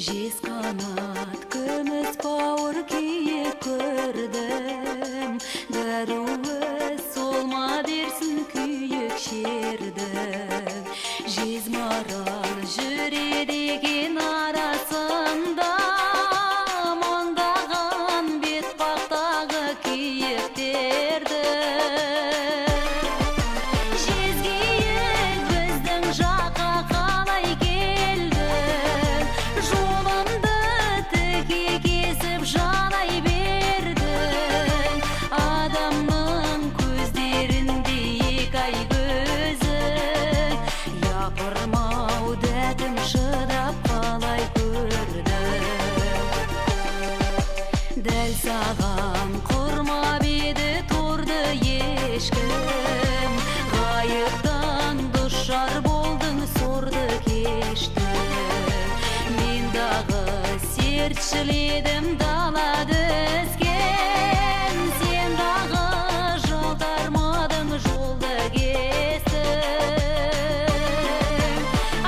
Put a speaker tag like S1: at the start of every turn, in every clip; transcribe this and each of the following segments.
S1: Жез қанат күміс бауыр киіп көрдім, дәруі солма дерсін күйік шердім. Жез марал жүреді арасында, маңдаған бет бақтағы киіктерді. Жезгейік біздің жаққа қалай келді, жолымды тіке кесіп жалай бердің. Адамның көздерінде екі көзі, япырмау дәтім шыдап қалай көрдім. Дәл саған құрмап еді торды ешкім, ғайыптан дұшар болдың сорды кештің. Мен дағы сертшіледім далады ізген, сен дағы жалтармадың жолды кестің.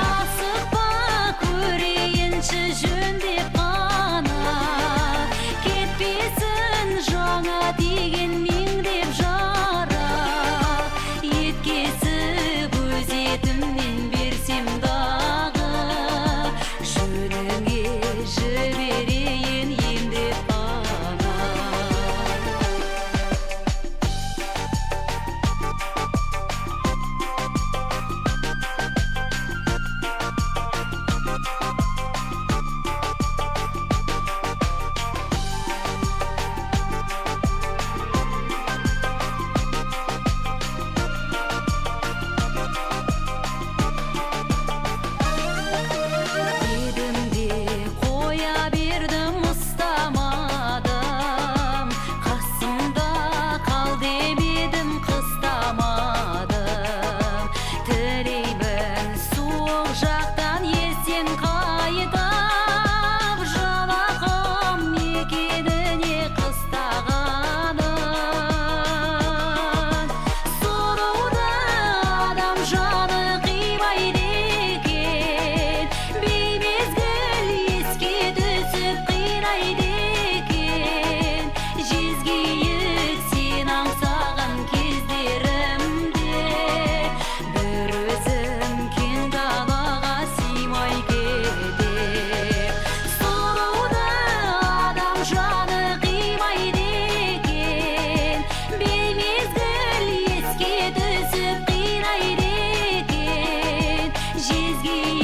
S1: Асықпа көрейінші жөндеп қана, кетпесін жаңа тиген меңдеп жара. Еткесіп өз етімнен берсем дағы, жөніңе жіберейін емдеп қана. Дедім де қоя бердім, ұстамадым, қасымда қал деп едім, қыстамадым. Тілеймін суық жақтан естен қайтып, жалақым мекеніне қыстағаным. Сұлуды адам жаны қимайды екен, беймезгіл еске түсіп қирайды екен. Жезгейік сен аңсаған кездерімде, бір өзім кең далаға сыймай кетем. Сұлуды адам жаны қимайды екен, беймезгіл еске түсіп қирайды екен. Жезгейік